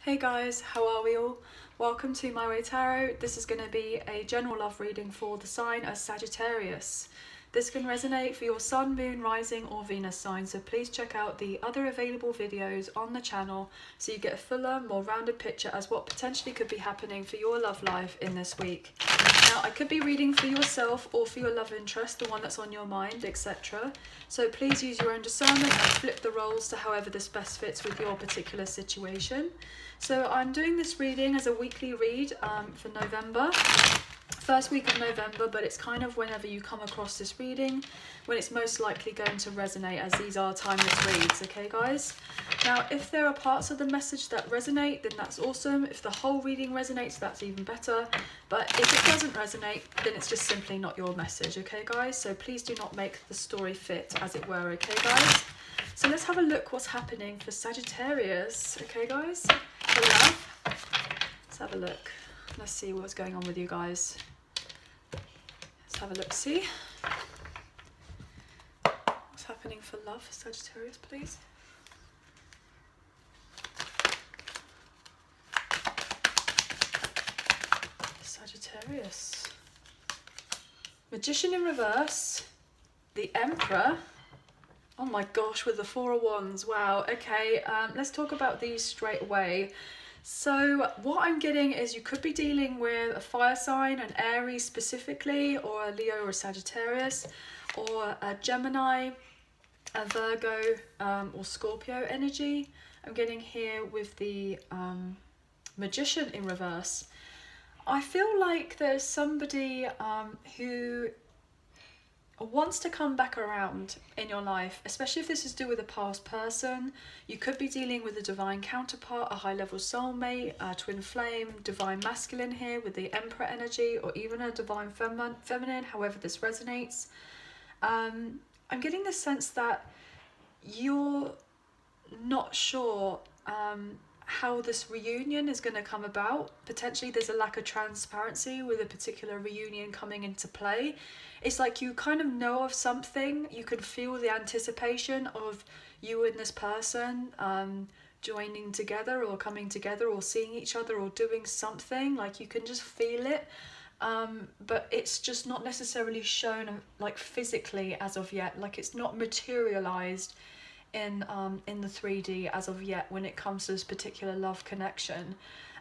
Hey guys, how are we all? Welcome to My Way Tarot. This is going to be a general love reading for the sign of Sagittarius. This can resonate for your sun, moon, rising or Venus sign, so please check out the other available videos on the channel so you get a fuller, more rounded picture as what potentially could be happening for your love life in this week. Now, I could be reading for yourself or for your love interest, the one that's on your mind, etc. So please use your own discernment and flip the roles to however this best fits with your particular situation. So I'm doing this reading as a weekly read for November, first week of November, but it's kind of whenever you come across this reading when it's most likely going to resonate, as these are timeless reads, okay guys? Now, if there are parts of the message that resonate, then that's awesome. If the whole reading resonates, that's even better. But if it doesn't resonate, then it's just simply not your message, okay guys? So please do not make the story fit, as it were, okay guys? So let's have a look what's happening for Sagittarius, okay guys? Hello. Let's have a look. Let's see what's going on with you guys. Let's have a look, see? What's happening for love for Sagittarius, please? Sagittarius. Magician in reverse. The Emperor. Oh my gosh, with the Four of Wands. Wow, okay, let's talk about these straight away. So what I'm getting is you could be dealing with a fire sign, an Aries specifically, or a Leo or a Sagittarius, or a Gemini, a Virgo, or Scorpio energy. I'm getting here with the Magician in reverse. I feel like there's somebody who wants to come back around in your life, especially if this is to do with a past person. You could be dealing with a divine counterpart, a high-level soulmate, a twin flame, divine masculine here with the Emperor energy, or even a divine feminine, however this resonates. I'm getting the sense that you're not sure how this reunion is going to come about. Potentially there's a lack of transparency with a particular reunion coming into play. It's like you kind of know of something, you can feel the anticipation of you and this person joining together or coming together or seeing each other or doing something, like you can just feel it, but it's just not necessarily shown like physically as of yet, like it's not materialized in the 3D as of yet when it comes to this particular love connection.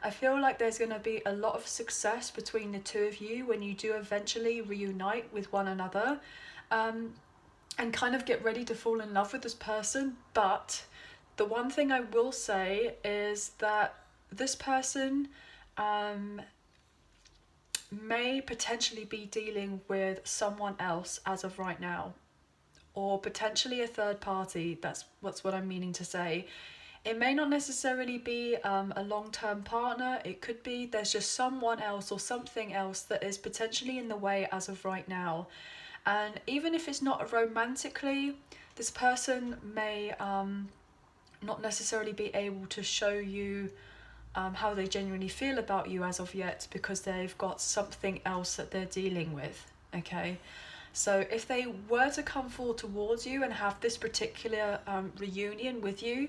I feel like there's going to be a lot of success between the two of you when you do eventually reunite with one another, and kind of get ready to fall in love with this person. But the one thing I will say is that this person may potentially be dealing with someone else as of right now, or potentially a third party. That's what I'm meaning to say. It may not necessarily be a long-term partner. It could be there's just someone else or something else that is potentially in the way as of right now. And even if it's not romantically, this person may not necessarily be able to show you how they genuinely feel about you as of yet, because they've got something else that they're dealing with, okay? So if they were to come forward towards you and have this particular reunion with you,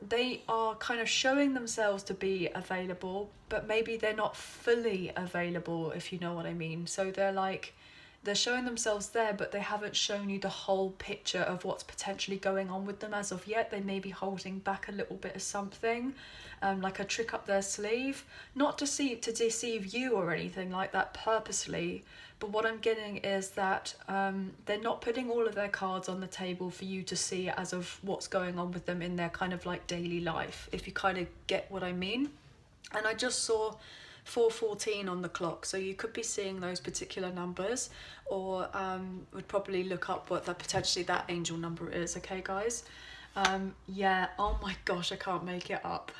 they are kind of showing themselves to be available, but maybe they're not fully available, if you know what I mean. So they're showing themselves there, but they haven't shown you the whole picture of what's potentially going on with them as of yet. They may be holding back a little bit of something, like a trick up their sleeve, not to deceive you or anything like that purposely. But what I'm getting is that they're not putting all of their cards on the table for you to see as of what's going on with them in their kind of like daily life, if you kind of get what I mean. And I just saw 4:14 on the clock, so you could be seeing those particular numbers, or would probably look up what potentially that angel number is, okay guys? Yeah, oh my gosh, I can't make it up.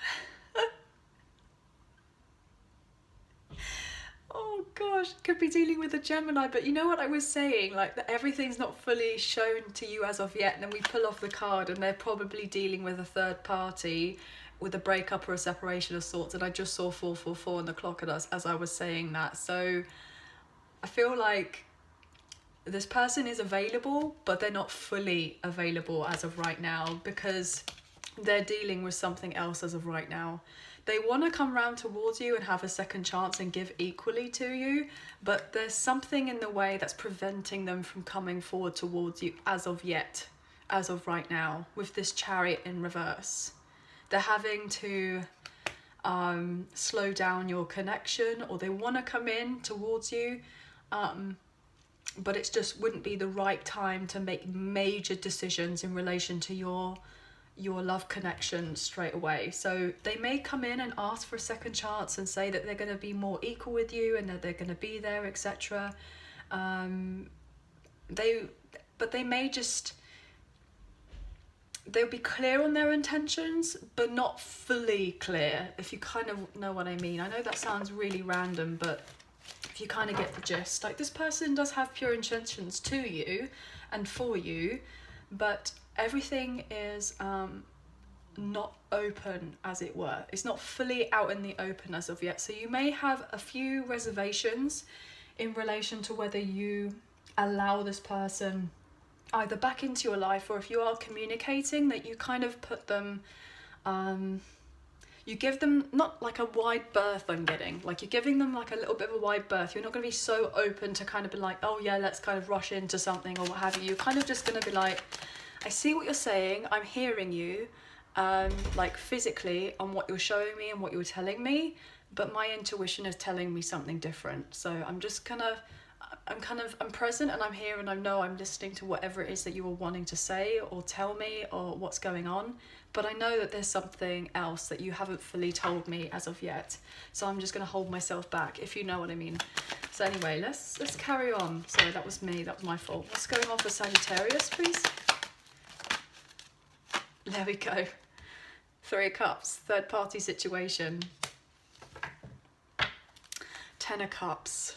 Oh gosh, could be dealing with a Gemini, but you know what I was saying, like that everything's not fully shown to you as of yet, and then we pull off the card and they're probably dealing with a third party, with a breakup or a separation of sorts, and I just saw 4:44 on the clock at us as I was saying that. So I feel like this person is available, but they're not fully available as of right now, because they're dealing with something else as of right now. They want to come round towards you and have a second chance and give equally to you, but there's something in the way that's preventing them from coming forward towards you as of yet, as of right now, with this Chariot in reverse. They're having to slow down your connection, or they want to come in towards you, but it just wouldn't be the right time to make major decisions in relation to your love connection straight away. So they may come in and ask for a second chance and say that they're going to be more equal with you and that they're going to be there, etc. They may just, they'll be clear on their intentions, but not fully clear, if you kind of know what I mean. I know that sounds really random, but if you kind of get the gist, like, this person does have pure intentions to you and for you, but everything is not open, as it were. It's not fully out in the open as of yet. So you may have a few reservations in relation to whether you allow this person either back into your life, or if you are communicating, that you kind of put them, you give them not like a wide berth, I'm getting, like you're giving them like a little bit of a wide berth. You're not going to be so open to kind of be like, oh yeah, let's kind of rush into something or what have you. You're kind of just going to be like, I see what you're saying, I'm hearing you, like physically on what you're showing me and what you're telling me, but my intuition is telling me something different. So I'm just gonna, I'm present and I'm here and I know I'm listening to whatever it is that you were wanting to say or tell me or what's going on. But I know that there's something else that you haven't fully told me as of yet. So I'm just gonna hold myself back, if you know what I mean. So anyway, let's carry on. Sorry, that was me, that was my fault. What's going on for Sagittarius, please? There we go. 3 of Cups, third party situation. 10 of Cups.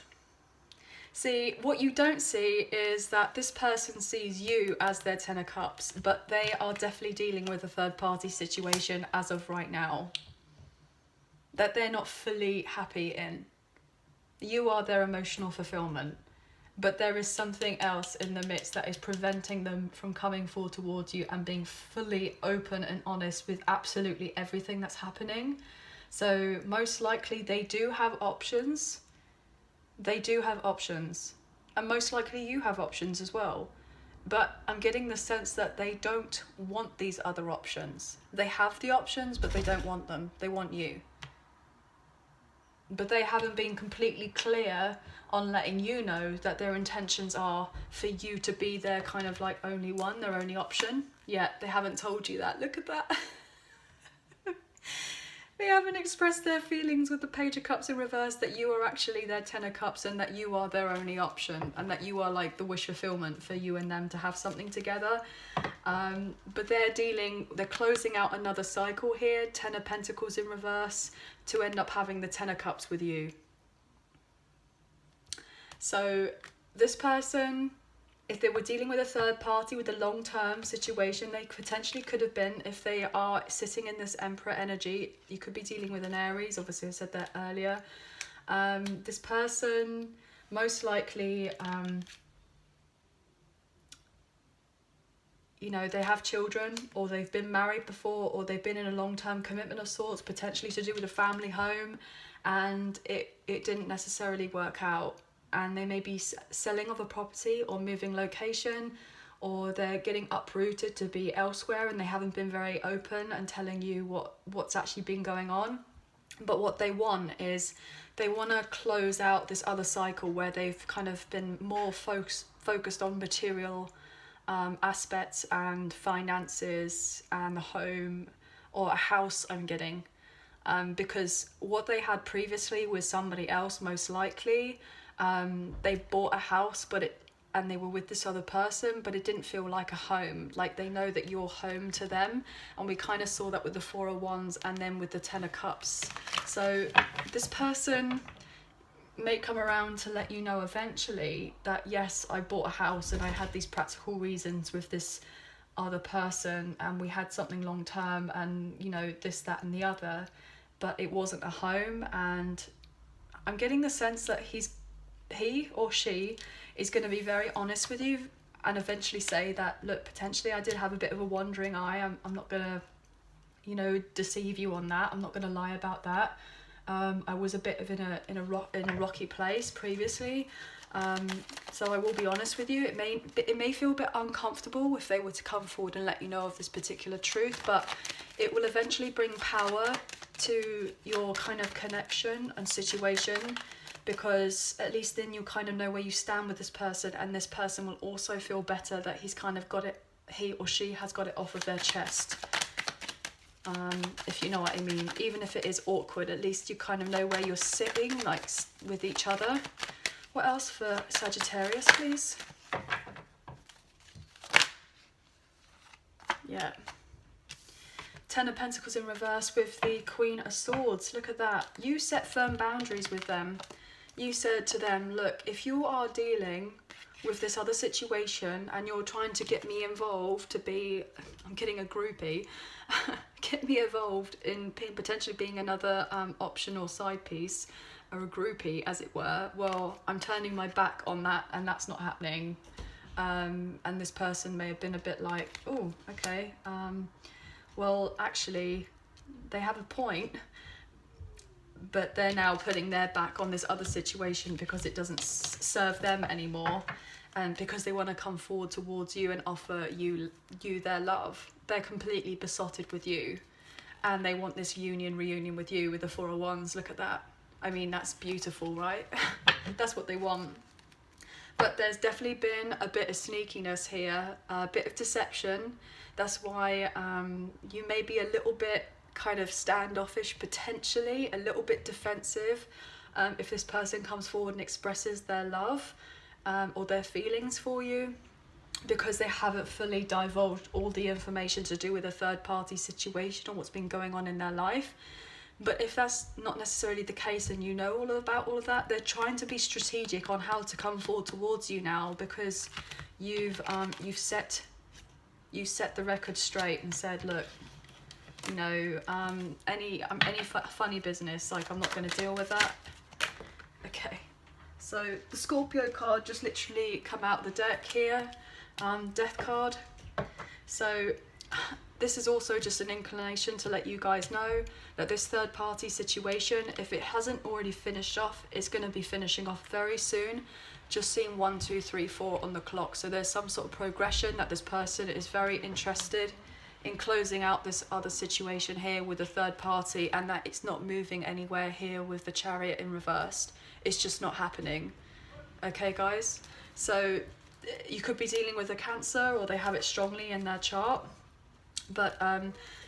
See, what you don't see is that this person sees you as their 10 of Cups, but they are definitely dealing with a third party situation as of right now that they're not fully happy in. You are their emotional fulfillment, but there is something else in the midst that is preventing them from coming forward towards you and being fully open and honest with absolutely everything that's happening. So most likely they do have options. They do have options. And most likely you have options as well. But I'm getting the sense that they don't want these other options. They have the options, but they don't want them. They want you. But they haven't been completely clear on letting you know that their intentions are for you to be their kind of like only one, their only option. Yet they haven't told you that. Look at that. They haven't expressed their feelings with the Page of Cups in reverse that you are actually their 10 of Cups and that you are their only option and that you are like the wish fulfillment for you and them to have something together. But they're closing out another cycle here, 10 of Pentacles in reverse, to end up having the 10 of Cups with you. So this person, if they were dealing with a third party with a long-term situation, they potentially could have been, if they are sitting in this Emperor energy, you could be dealing with an Aries, obviously I said that earlier. This person, most likely, you know, they have children, or they've been married before, or they've been in a long-term commitment of sorts, potentially to do with a family home, and it didn't necessarily work out. And they may be selling of a property or moving location, or they're getting uprooted to be elsewhere and they haven't been very open and telling you what's actually been going on. But what they want is they want to close out this other cycle where they've kind of been more focused on material aspects and finances and the home or a house, I'm getting. Because what they had previously was somebody else, most likely. They bought a house and they were with this other person, but it didn't feel like a home. Like, they know that you're home to them, and we kind of saw that with the 4 of Wands and then with the 10 of Cups. So this person may come around to let you know eventually that yes, I bought a house and I had these practical reasons with this other person and we had something long term and, you know, this, that and the other, but it wasn't a home. And I'm getting the sense that he or she is going to be very honest with you and eventually say that, look, potentially I did have a bit of a wandering eye. I'm not going to you know, deceive you on that. I'm not going to lie about that. I was a bit of in a rocky place previously. So I will be honest with you, it may feel a bit uncomfortable if they were to come forward and let you know of this particular truth, but it will eventually bring power to your kind of connection and situation, because at least then you kind of know where you stand with this person, and this person will also feel better that he's kind of got it, he or she has got it off of their chest. If you know what I mean, even if it is awkward, at least you kind of know where you're sitting, like with each other. What else for Sagittarius, please? Yeah. Ten of Pentacles in reverse with the Queen of Swords. Look at that. You set firm boundaries with them. You said to them, look, if you are dealing with this other situation and you're trying to get me involved to be, I'm kidding, a groupie, get me involved in potentially being another option or side piece, or a groupie as it were, well, I'm turning my back on that, and that's not happening. And this person may have been a bit like, oh, okay, well, actually, they have a point, but they're now putting their back on this other situation because it doesn't serve them anymore, and because they want to come forward towards you and offer you their love. They're completely besotted with you, and they want this reunion with you with the Four of Wands. Look at that. I mean, that's beautiful, right? That's what they want. But there's definitely been a bit of sneakiness here, a bit of deception. That's why you may be a little bit kind of standoffish, potentially, a little bit defensive, if this person comes forward and expresses their love or their feelings for you, because they haven't fully divulged all the information to do with a third party situation or what's been going on in their life. But if that's not necessarily the case and you know all about all of that, they're trying to be strategic on how to come forward towards you now, because you've set the record straight and said, look, you know, any funny business, like, I'm not going to deal with that. Okay, so the Scorpio card just literally come out the deck here, Death card. So this is also just an inclination to let you guys know that this third party situation, if it hasn't already finished off, it's going to be finishing off very soon. Just seeing 1, 2, 3, 4 on the clock. So there's some sort of progression that this person is very interested in closing out this other situation here with a third party, and that it's not moving anywhere here with the Chariot in reversed. It's just not happening. Okay, guys? So you could be dealing with a Cancer, or they have it strongly in their chart. But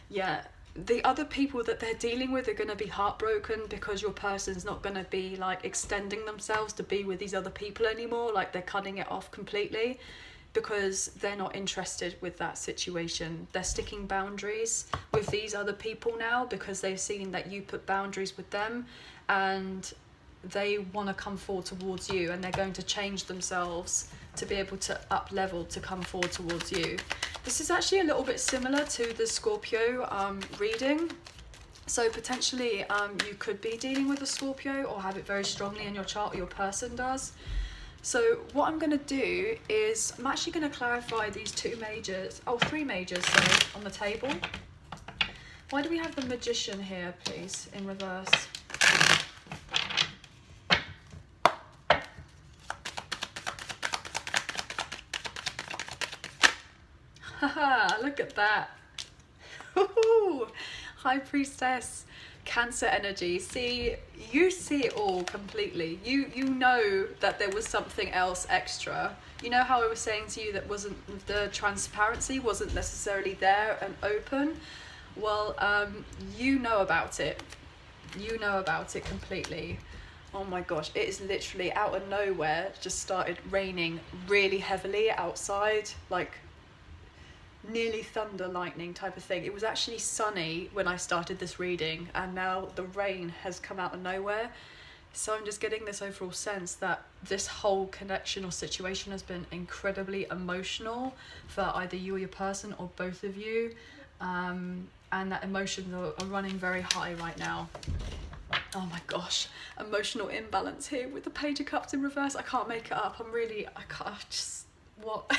yeah, the other people that they're dealing with are going to be heartbroken, because your person's not going to be like extending themselves to be with these other people anymore. Like, they're cutting it off completely because they're not interested with that situation. They're sticking boundaries with these other people now because they've seen that you put boundaries with them, and they want to come forward towards you, and they're going to change themselves to be able to up level to come forward towards you. This is actually a little bit similar to the Scorpio reading. So potentially you could be dealing with a Scorpio or have it very strongly in your chart, or your person does. So what I'm going to do is I'm actually going to clarify these three majors, sorry, on the table. Why do we have the Magician here, please, in reverse? Haha, look at that. High Priestess, Cancer energy. See, you see it all completely. You know that there was something else extra. You know how I was saying to you that the transparency wasn't necessarily there and open? Well, you know about it. You know about it completely. Oh my gosh, it is literally out of nowhere just started raining really heavily outside, like nearly thunder, lightning type of thing. It was actually sunny when I started this reading, and now the rain has come out of nowhere. So I'm just getting this overall sense that this whole connection or situation has been incredibly emotional for either you or your person, or both of you, and that emotions are running very high right now. Oh my gosh, emotional imbalance here with the Page of Cups in reverse. I can't make it up. What?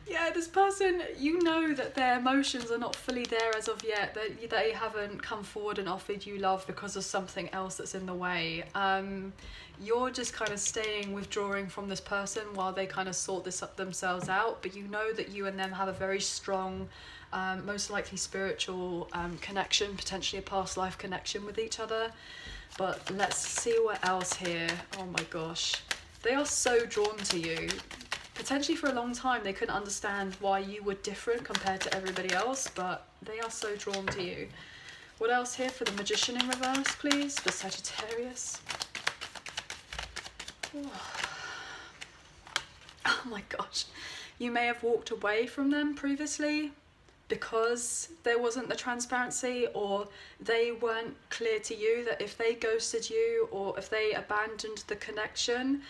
Yeah, this person, you know that their emotions are not fully there as of yet. That they haven't come forward and offered you love because of something else that's in the way. You're just kind of staying, withdrawing from this person while they kind of sort this up themselves out. But you know that you and them have a very strong, most likely spiritual connection, potentially a past life connection with each other. But let's see what else here. Oh my gosh. They are so drawn to you. Potentially for a long time they couldn't understand why you were different compared to everybody else, but they are so drawn to you. What else here for the Magician in reverse, please, for Sagittarius? Oh my gosh. You may have walked away from them previously because there wasn't the transparency, or they weren't clear to you that if they ghosted you or if they abandoned the connection,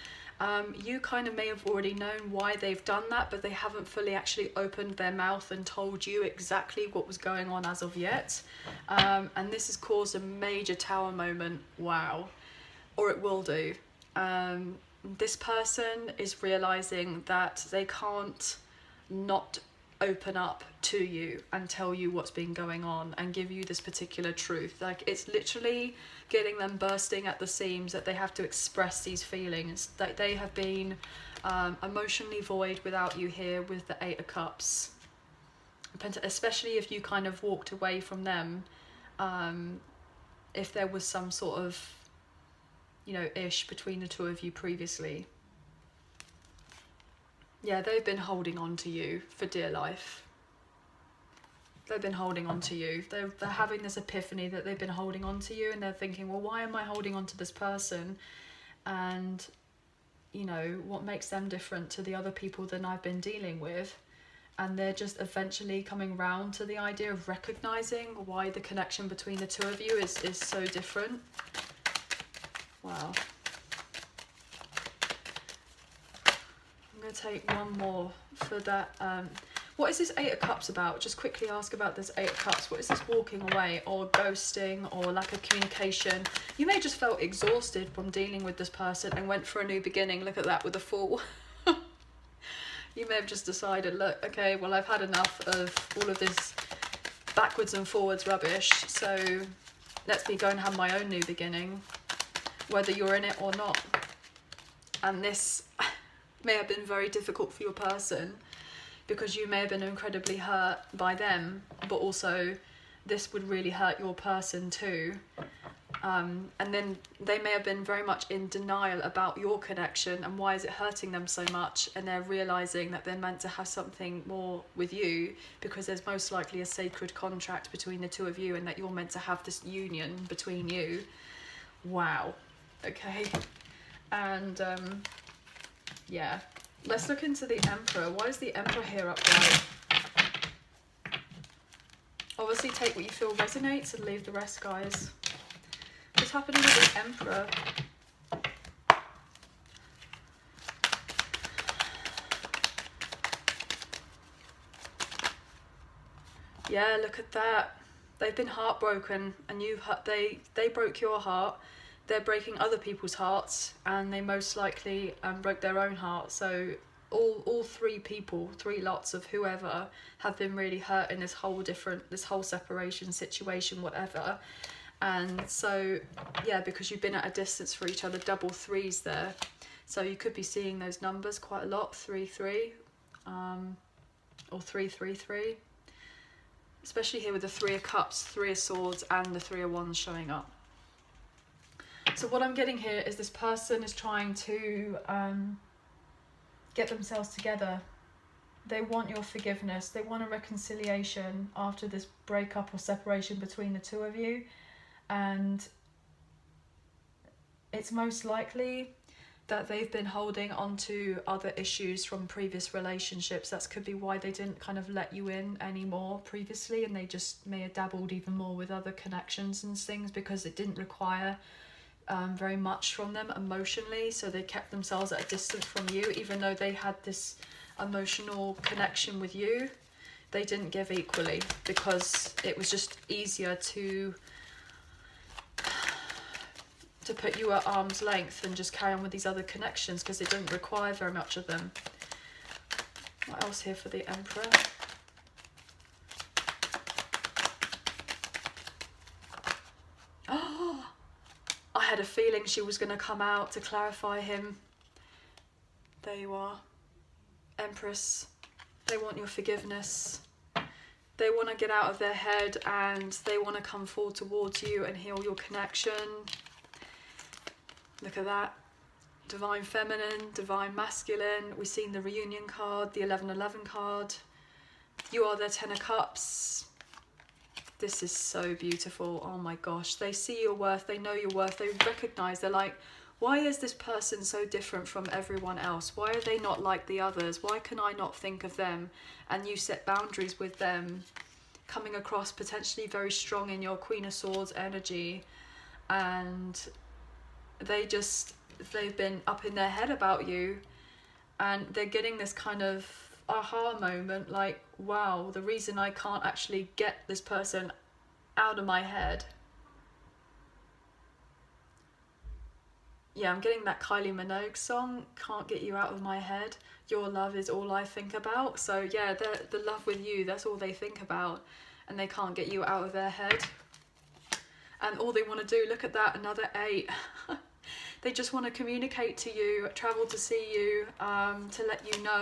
you kind of may have already known why they've done that, but they haven't fully actually opened their mouth and told you exactly what was going on as of yet. And this has caused a major tower moment. Wow. Or it will do. This person is realizing that they can't not open up to you and tell you what's been going on and give you this particular truth. Like, it's literally getting them bursting at the seams that they have to express these feelings, that they have been emotionally void without you here with the Eight of Cups. Especially if you kind of walked away from them, if there was some sort of, you know, ish between the two of you previously. Yeah, they've been holding on to you for dear life. They've been holding on to you. They're having this epiphany that they've been holding on to you, and they're thinking, well, why am I holding on to this person? And, you know, what makes them different to the other people that I've been dealing with? And they're just eventually coming round to the idea of recognizing why the connection between the two of you is so different. Wow. I'm going to take one more for that. What is this Eight of Cups about? Just quickly ask about this Eight of Cups. What is this walking away or ghosting or lack of communication? You may just felt exhausted from dealing with this person and went for a new beginning. Look at that with the Fool. You may have just decided, look, okay, well, I've had enough of all of this backwards and forwards rubbish, so let me go and have my own new beginning, whether you're in it or not. And this may have been very difficult for your person because you may have been incredibly hurt by them, but also this would really hurt your person too. And then they may have been very much in denial about your connection and why is it hurting them so much, and they're realising that they're meant to have something more with you because there's most likely a sacred contract between the two of you and that you're meant to have this union between you. Wow. Okay. And yeah, let's look into the Emperor. Why is the Emperor here upright? Obviously take what you feel resonates and leave the rest, guys. What's happening with the Emperor? Yeah, look at that. They've been heartbroken, and they broke your heart. They're breaking other people's hearts, and they most likely broke their own heart. So all three people, three lots of whoever, have been really hurt in this whole separation situation, whatever. And so, yeah, because you've been at a distance for each other, double threes there. So you could be seeing those numbers quite a lot, 3-3, or 3-3-3. Especially here with the Three of Cups, Three of Swords, and the Three of Wands showing up. So what I'm getting here is this person is trying to get themselves together. They want your forgiveness. They want a reconciliation after this breakup or separation between the two of you. And it's most likely that they've been holding on to other issues from previous relationships. That could be why they didn't kind of let you in anymore previously, and they just may have dabbled even more with other connections and things because it didn't require very much from them emotionally, so they kept themselves at a distance from you. Even though they had this emotional connection with you, they didn't give equally because it was just easier to put you at arm's length and just carry on with these other connections because it didn't require very much of them. What else here for the Emperor? Oh, I had a feeling she was going to come out to clarify him. There you are. Empress. They want your forgiveness. They want to get out of their head and they want to come forward towards you and heal your connection. Look at that. Divine Feminine, Divine Masculine. We've seen the Reunion card, the 1111 card. You are their 10 of Cups. This is so beautiful. Oh my gosh. They see your worth. They know your worth. They recognize. They're like, why is this person so different from everyone else? Why are they not like the others? Why can I not think of them? And you set boundaries with them, coming across potentially very strong in your Queen of Swords energy. And they've been up in their head about you. And they're getting this kind of aha moment, like, wow, the reason I can't actually get this person out of my head. Yeah, I'm getting that Kylie Minogue song, Can't Get You Out of My Head. Your love is all I think about. So yeah, the love with you, that's all they think about. And they can't get you out of their head. And all they want to do, look at that, another 8. They just want to communicate to you, travel to see you, to let you know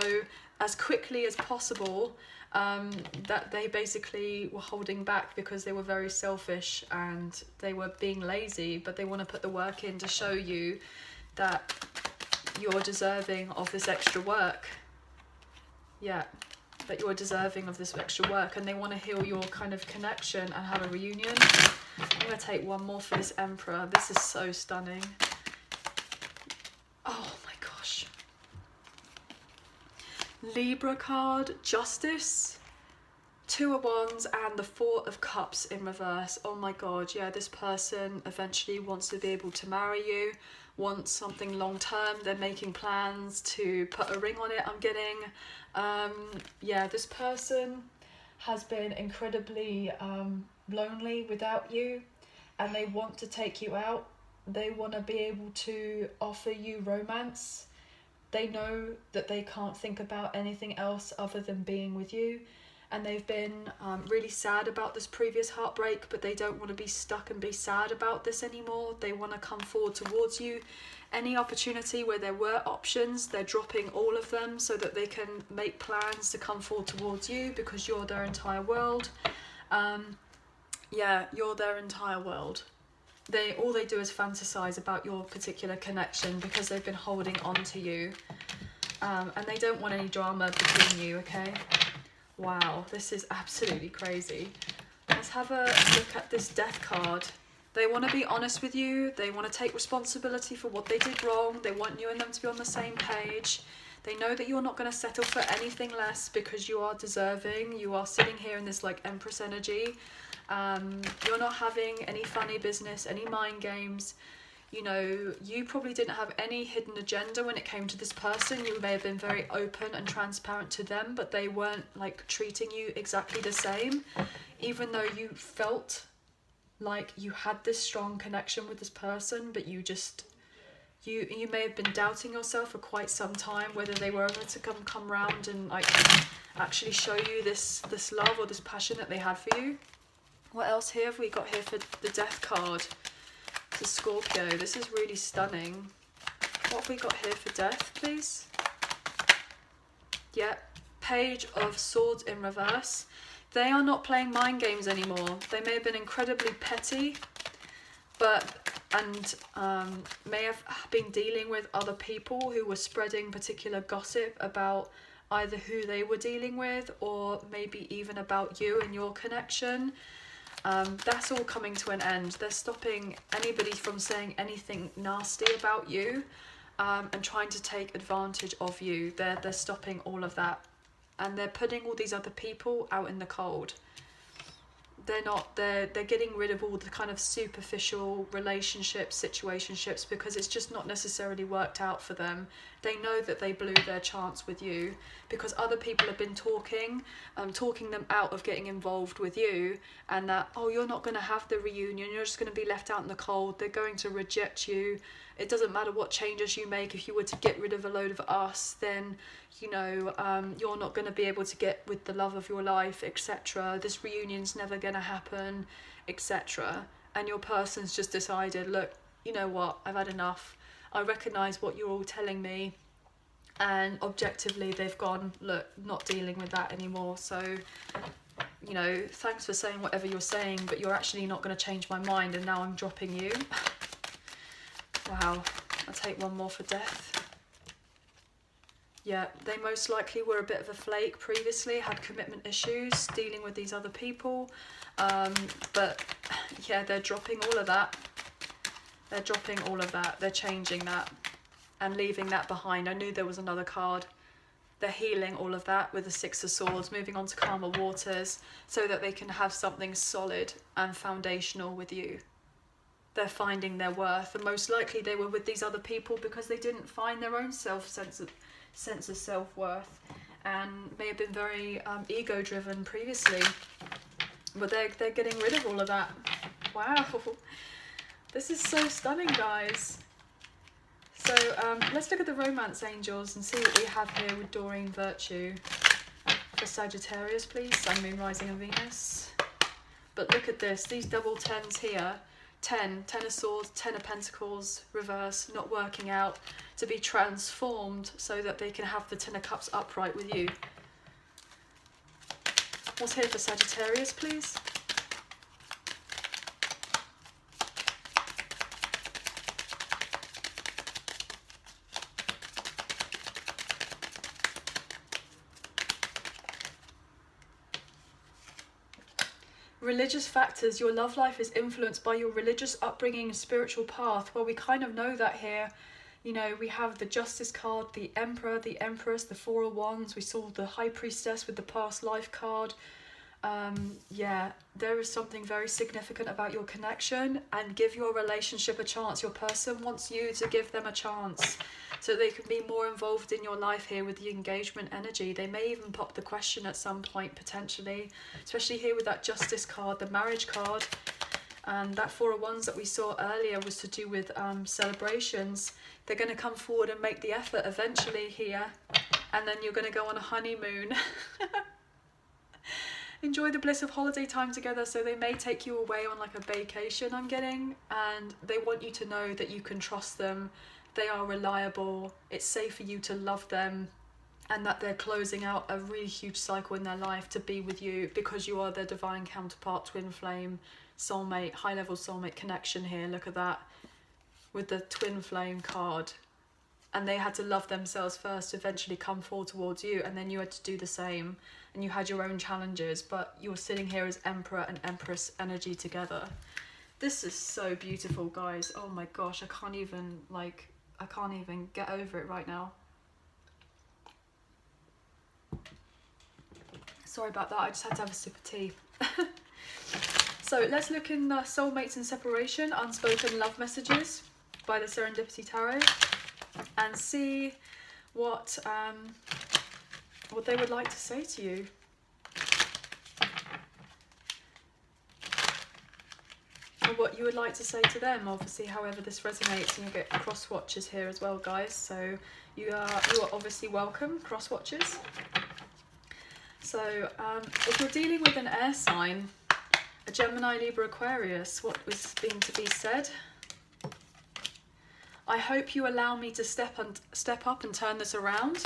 as quickly as possible that they basically were holding back because they were very selfish and they were being lazy, but they want to put the work in to show you that you're deserving of this extra work. Yeah, that you're deserving of this extra work, and they want to heal your kind of connection and have a reunion. I'm going to take one more for this Emperor. This is so stunning. Oh my gosh. Libra card, Justice, 2 of Wands and the 4 of Cups in reverse. Oh my god, yeah, this person eventually wants to be able to marry you, wants something long term. They're making plans to put a ring on it, I'm getting. Yeah, this person has been incredibly lonely without you, and they want to take you out. They want to be able to offer you romance. They know that they can't think about anything else other than being with you. And they've been really sad about this previous heartbreak, but they don't want to be stuck and be sad about this anymore. They want to come forward towards you. Any opportunity where there were options, they're dropping all of them so that they can make plans to come forward towards you, because you're their entire world. Yeah, you're their entire world. All they do is fantasize about your particular connection because they've been holding on to you, and they don't want any drama between you. Okay, wow, this is absolutely crazy. Let's have a look at this Death card. They want to be honest with you. They want to take responsibility for what they did wrong. They want you and them to be on the same page. They know that you're not going to settle for anything less because you are deserving. You are sitting here in this like Empress energy. You're not having any funny business, any mind games. You know, you probably didn't have any hidden agenda when it came to this person. You may have been very open and transparent to them, but they weren't like treating you exactly the same. Even though you felt like you had this strong connection with this person, but you may have been doubting yourself for quite some time, whether they were able to come around and like actually show you this love or this passion that they had for you. What else here have we got here for the Death card? The Scorpio. This is really stunning. What have we got here for Death, please? Yeah, Page of Swords in reverse. They are not playing mind games anymore. They may have been incredibly petty, and may have been dealing with other people who were spreading particular gossip about either who they were dealing with or maybe even about you and your connection. That's all coming to an end. They're stopping anybody from saying anything nasty about you and trying to take advantage of you. They're stopping all of that, and they're putting all these other people out in the cold. They're getting rid of all the kind of superficial relationships, situationships, because it's just not necessarily worked out for them, They know that they blew their chance with you because other people have been talking them out of getting involved with you, and that, oh, you're not going to have the reunion, you're just going to be left out in the cold, they're going to reject you. It doesn't matter what changes you make. If you were to get rid of a load of us, then, you know, you're not going to be able to get with the love of your life, etc. This reunion's never going to happen, etc. And your person's just decided, look, you know what, I've had enough. I recognise what you're all telling me, and objectively they've gone, look, not dealing with that anymore. So, you know, thanks for saying whatever you're saying, but you're actually not going to change my mind, and now I'm dropping you. Wow, I'll take one more for death. Yeah, they most likely were a bit of a flake previously, had commitment issues, dealing with these other people. But yeah, they're dropping all of that. They're dropping all of that. They're changing that and leaving that behind. I knew there was another card. They're healing all of that with the Six of Swords, moving on to calmer waters so that they can have something solid and foundational with you. They're finding their worth, and most likely they were with these other people because they didn't find their own sense of self-worth, and may have been very ego-driven previously. But they're getting rid of all of that. Wow. This is so stunning, guys. So let's look at the romance angels and see what we have here with Doreen Virtue. For Sagittarius, please. Sun, Moon, Rising and Venus. But look at this. These double tens here. 10 of Swords, 10 of Pentacles, reverse, not working out, to be transformed so that they can have the 10 of Cups upright with you. What's here for Sagittarius, please? Religious factors. Your love life is influenced by your religious upbringing and spiritual path. Well, we kind of know that here. You know, we have the Justice card, the Emperor, the Empress, the Four of Wands. We saw the High Priestess with the past life card. Yeah, there is something very significant about your connection, and give your relationship a chance. Your person wants you to give them a chance so they can be more involved in your life here with the engagement energy. They may even pop the question at some point potentially, especially here with that Justice card, the marriage card. And that Four of Wands that we saw earlier was to do with celebrations. They're going to come forward and make the effort eventually here, and then you're going to go on a honeymoon. Enjoy the bliss of holiday time together. So they may take you away on like a vacation, I'm getting, and they want you to know that you can trust them. They are reliable. It's safe for you to love them, and that they're closing out a really huge cycle in their life to be with you because you are their divine counterpart, twin flame, soulmate, high level soulmate connection here. Look at that with the twin flame card. And they had to love themselves first to eventually come forward towards you, and then you had to do the same, and you had your own challenges, but you're sitting here as Emperor and Empress energy together. This is so beautiful, guys. Oh my gosh, I can't even get over it right now. Sorry about that, I just had to have a sip of tea. So let's look in Soulmates in Separation, Unspoken Love Messages by the Serendipity Tarot, and see what they would like to say to you. Or what you would like to say to them, obviously, however this resonates. And you get cross watchers here as well, guys, so you are obviously welcome, cross watchers. So if you're dealing with an air sign, a Gemini, Libra, Aquarius, what was being to be said? I hope you allow me to step up and turn this around.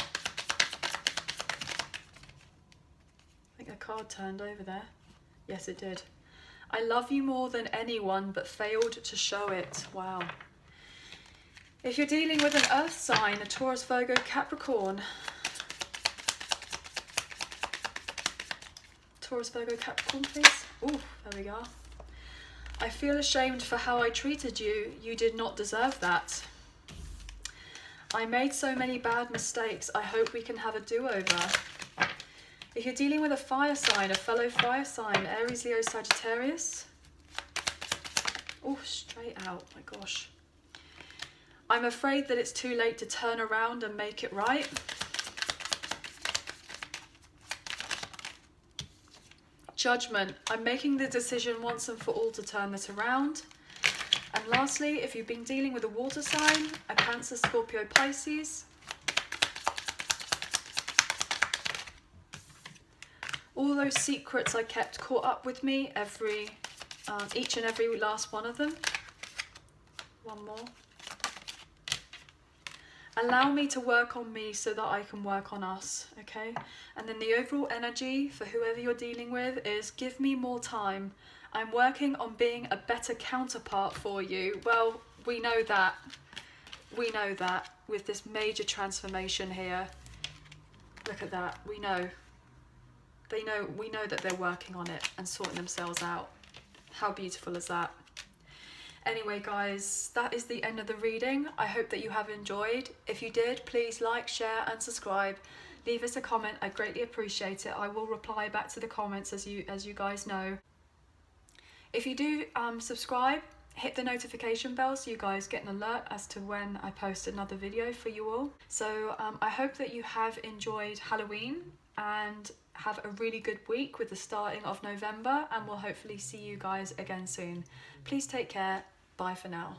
I think a card turned over there. Yes, it did. I love you more than anyone, but failed to show it. Wow. If you're dealing with an earth sign, a Taurus, Virgo, Capricorn. Taurus, Virgo, Capricorn, please. Ooh, there we go. I feel ashamed for how I treated you. You did not deserve that. I made so many bad mistakes. I hope we can have a do-over. If you're dealing with a fire sign, a fellow fire sign, Aries, Leo, Sagittarius. Oh, straight out, my gosh. I'm afraid that it's too late to turn around and make it right. Judgment. I'm making the decision once and for all to turn this around. And lastly, if you've been dealing with a water sign, a Cancer, Scorpio, Pisces, all those secrets I kept caught up with me, each and every last one of them. One more. Allow me to work on me so that I can work on us, okay? And then the overall energy for whoever you're dealing with is give me more time. I'm working on being a better counterpart for you. Well, we know that. We know that with this major transformation here. Look at that. We know. We know that they're working on it and sorting themselves out. How beautiful is that? Anyway, guys, that is the end of the reading. I hope that you have enjoyed. If you did, please like, share and subscribe. Leave us a comment. I greatly appreciate it. I will reply back to the comments as you guys know. If you do subscribe, hit the notification bell so you guys get an alert as to when I post another video for you all. So I hope that you have enjoyed Halloween and have a really good week with the starting of November, and we'll hopefully see you guys again soon. Please take care. Bye for now.